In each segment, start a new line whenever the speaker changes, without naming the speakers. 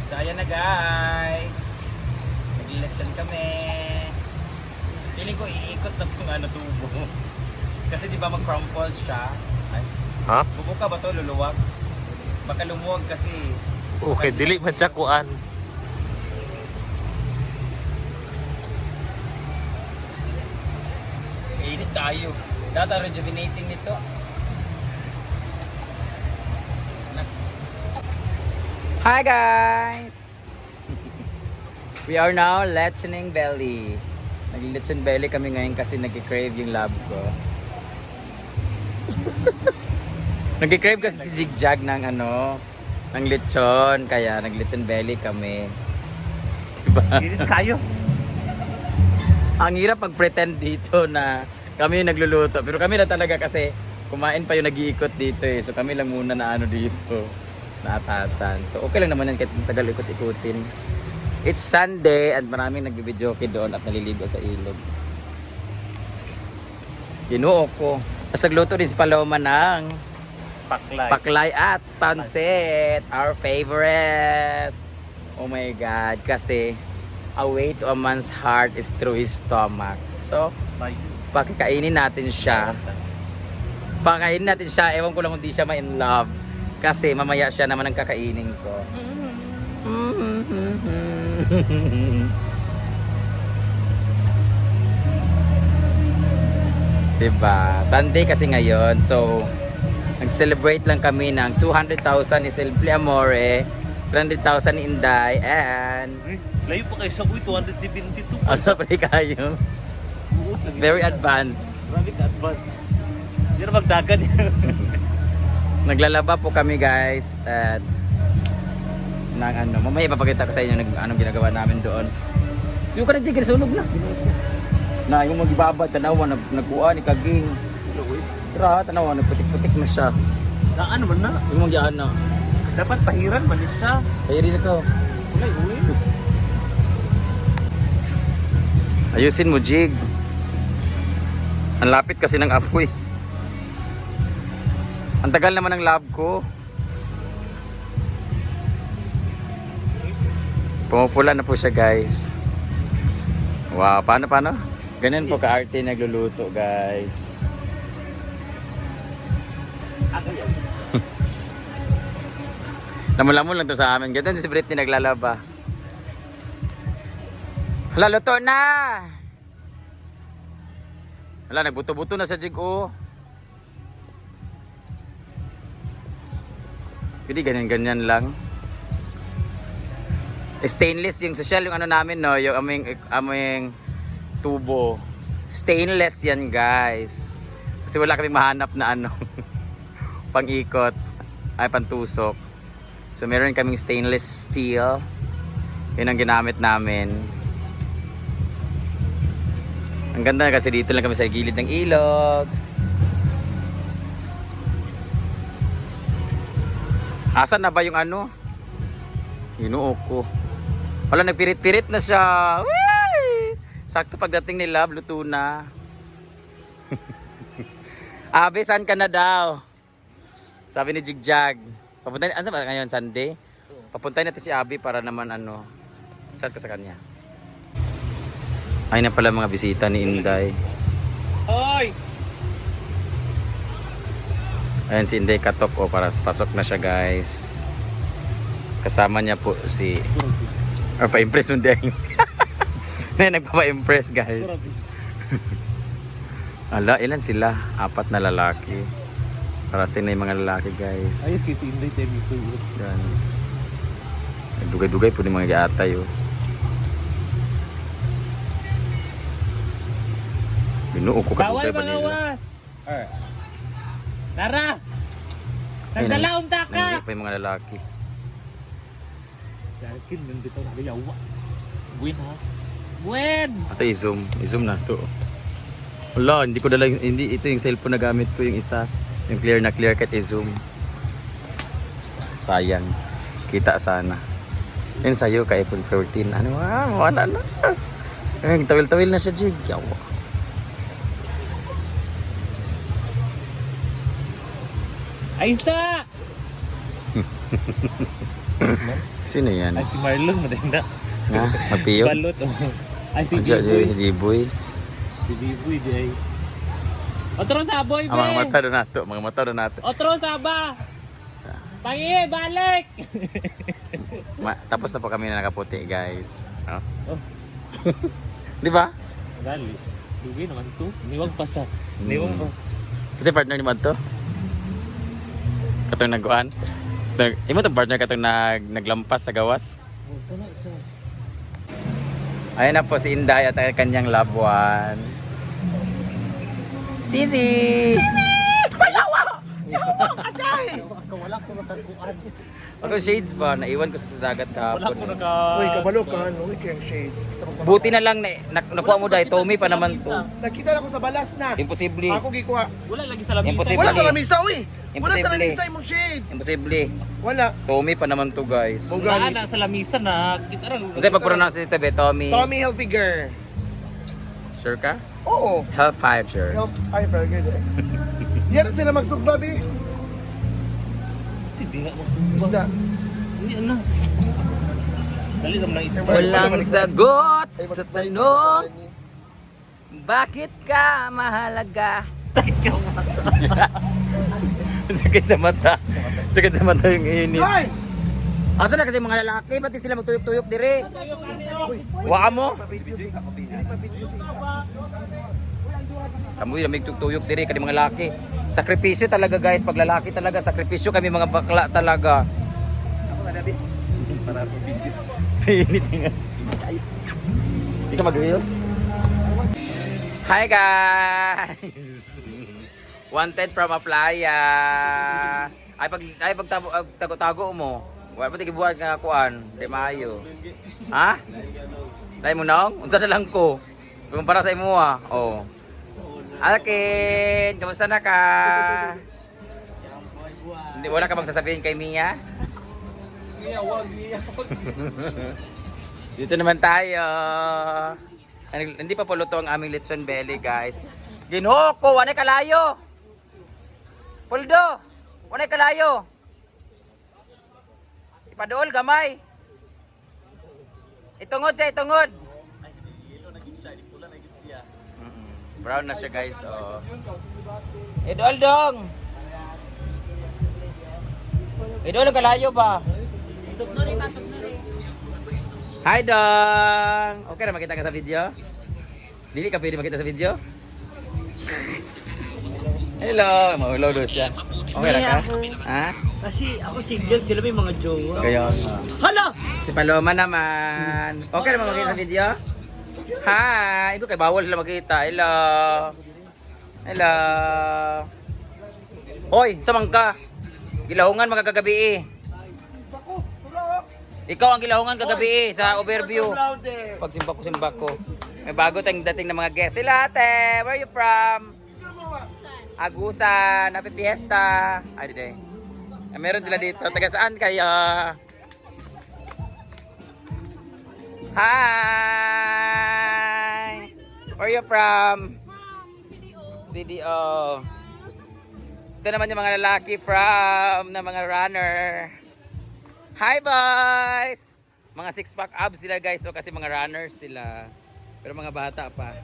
So ayan na guys. Nag-election kami. Feeling ko iikot na itong tubo. Kasi di ba mag-crumple siya? Ay,
Ha?
bubuka ba to luluwag? Baka lumuwag kasi.
Okay, dili man siya kuan.
Init tayo. Data rejuvenating nito. Hi guys! We are now lechoning belly. Nag-lechon belly kami ngayon kasi nag-crave yung lab ko. Nag-crave kasi si Jigjag ng ng lechon. Kaya nag-lechon belly kami. Diba?
Init kayo.
Ang hirap mag-pretend dito na kami yung nagluluto. Pero kami na talaga kasi kumain pa yung nag-iikot dito eh. So kami lang muna na dito. Na atasan. So okay lang naman yan kahit tagal ikot-ikutin. It's Sunday at maraming nagbibidyoke doon at naliligo sa ilog. Ginuo ko. Tapos nagluto din si Paloma ng paklay at pansit. Our favorite. Oh my God. Kasi a way to a man's heart is through his stomach. So, pakikainin natin siya. Pakainin natin siya. Ewan ko lang kung di siya ma-in love. Kasi mamaya siya naman ang kakainin ko. Diba? Sunday kasi ngayon. So, nag-celebrate lang kami ng 200,000 ni Silvia Amore, 300,000 ni Inday, and...
Layo pa kayo sa 272.
Ano pa kayo? Very advanced.
Grabe ka advance. Hindi na magdagan yan.
Naglalaba po kami guys at ng mamaya ipapakita ko sa inyo anong ginagawa namin doon. Yung ka na jigger sunog na yung magibaba tanawa nagkuha ni Kaging. Tara tanawa nagputik-putik na siya.
Na ano man na?
Yung magyaan na.
Dapat pahiran man siya.
Pahirin na to.
Sige, uwi.
Ayusin mo jig. Ang lapit kasi ng apoy. Ang tagal naman ng lab ko. Pumupula na po siya guys. Wow, paano? Ganyan po ka-arte nagluluto guys. Lamon-lamon lang to sa amin. Ganyan si Britney naglalaba. Hala, luto na! Hala, nagbuto-buto na sa jig oh. Hindi ganyan-ganyan lang. Stainless yung social yung namin no, yung aming tubo. Stainless yan guys. Kasi wala kaming mahanap na pang-ikot ay pantusok. So meron kaming stainless steel. Yun ang ginamit namin. Ang ganda kasi dito lang kami sa gilid ng ilog. Asan na ba yung Ginuo ko. Wala, nagpirit-pirit na siya. Whee! Sakto pagdating ni Love, luto na. Abi, saan ka na daw? Sabi ni Jigjag. Papuntahin, ano ba ngayon, Sunday? Papuntahin natin si Abi para naman saan ka sa kanya? Ay na pala mga bisita ni Inday.
Hoy!
Ayan si Inday katok para pasok na siya guys. Kasama niya po si pa-impress mo din. Nagpapa-impress guys. Ala, ilan sila? 4 na lalaki. Parating na yung mga lalaki guys.
Ayun kasi Inday sa miso.
Yan. Dugay-dugay po yung mga giatay oh. Binuo ko kadugay ba nila?
Tara! Nagdalaom ta ka!
Nandiyan pa yung mga lalaki.
Yakin, nandito na yawa. Buwin ha? Buwin!
Ito i-zoom. I-zoom na ito. Wala, hindi ko dala. Hindi, ito yung cellphone na gamit ko yung isa. Yung clear na clear kahit i-zoom. Sayang. Kita sana. Yun sa'yo ka iPhone 14. Wala na. Tawil-tawil na siya, Jig. Yawa.
Aisa!
Sino yan?
Ay, si Marlon, madenda.
Ha? Magpiyo?
Balot, oh. Ay, si
Adya,
Jiboy.
Jiboy.
Si Jiboy, di ay. Otro saboy, be!
Mga mata doon nato. Mga mata doon nato.
Otro saba! Pangi, balik!
Tapos na po kami na nakaputi, guys.
Oh.
Di ba?
Gali. Dugi naman to. Niwag pa siya. Niwag pa.
Kasi partner ni Mad to. Katong nagkuhan. Imo to partner katong naglampas sa gawas.
Oh, sana siya.
Ayan na po si Inday at ang kanyang loved one. Sisi! Sisi! Payawa! Yawa ka dahil!
Wala ko nakakuan.
Ako shades ba? Naiwan ko sa dagat
Wala ko
kahapon.
naka...
Uy, kabalo ka, no? Uy, kayang shades.
Buti na lang nakuha mo dahil Tommy pa naman to.
Nakita na ko sa balas na.
Imposible.
Ako gikuha.
Wala lagi sa lamisa.
Imposible.
Wala sa lamisa, uy! Wala sa
Imposible.
lamisa imong shades.
Imposible.
Wala.
Tommy pa naman to, guys.
Wala na sa lamisa na. Kita rin.
Kasi pag-pronounce ito, be, Tommy.
Tommy Hilfiger.
Sure ka?
Oo.
Hellfire.
Ay, very good eh. Diyan sila magsugba, be.
Si di nga magsumba.
Isda.
Hindi na. Dali naman lang isa.
Walang sagot sa tanong, bakit ka mahalaga? Sakit sa mata. Sakit sa mata yung init.
Ay!
Asa na kasi mga lalaki, pati sila magtuyok-tuyok dire. Waka mo? Kamu yung magtuyok dire kani mga lalaki. Sakripisyo talaga, guys, pag lalaki talaga, sakripisyo kami mga bakla talaga.
Para ako pijit.
Init nga. Hindi ka mag-reels? Hi guys! Wanted from a playa. Ay pag tago-tago mo. Wala pa tigibuhat nga kuan, di maayo. Ha? Dai mo nang? Unsa na lang ko. Kung para sa imo ah. Oh. Alkin, kamusta na ka? Hindi wala ka bang sasabihin kay Mia? Dito naman tayo. Hindi pa po luto ang aming lechon belly, guys. Ginoo ko, wanay kalayo. Puldo, wanay kalayo. Ipadool gamay. Itungod siya, itungod. Brown na siya, guys. Oh. Idol dong. Idol kalayo ba? Hi dong! Okay na makita ka sa video? Dili ka pwede makita sa video? Hello! Mahulaw doon siya. Okay na ka? Ha?
Kasi ako single, sila may mga jowa.
Kaya
Hala!
si Paloma naman. Okay na makita sa video? Hi! Ito kay bawal sila makita. Hello! Hello! Hoy! Samang ka! Gilahungan magkagabi eh. Ikaw ang gilahungan kagabi sa overview. Pagsimbak ko. May bago tayong dating ng mga guests. Sila ate, where are you from? Agusan, happy fiesta. Ay, di. Meron sila dito. Taga saan kayo? Hi! Where are you from? CDO. Ito naman yung mga lalaki from na mga runner. Hi boys! Mga 6-pack abs sila, guys, o kasi mga runners sila. Pero mga bata pa.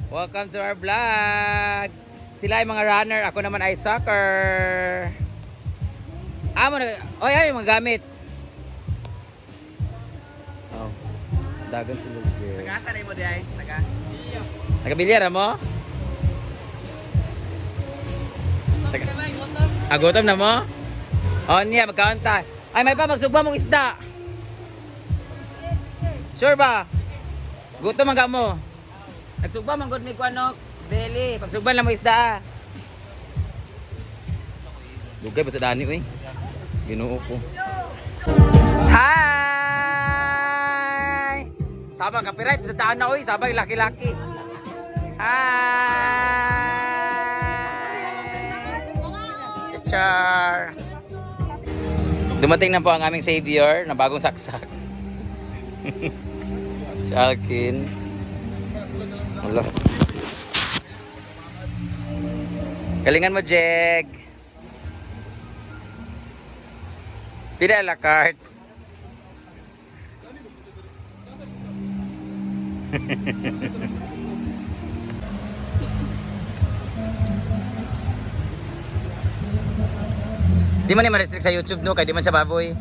Welcome to our vlog! Sila ay mga runner, ako naman ay soccer. Oh yan yung mga gamit. Oh, dagan sila.
Nag-asa na mo di ay?
Nagabilyar mo? Gutom na mo? Oh niya, magkaunta. Ay, may pa, magsugba mong isda. Sure ba? Gutom ang mo. Nagsugba mong good may kuanok. Belly, pagsugban lang mo isda. Dugay ba sa dani, uy? Ginoo ko. Hi! Sabang copyright sa daan na, uy. Sabang laki-laki. Hi! Char! Dumating na po ang aming savior na bagong saksak. Si Alkin. Wala. Galingan mo, Jeg. Pila la carte. Di man ni ma-restrict sa YouTube no, kay di man siya baboy.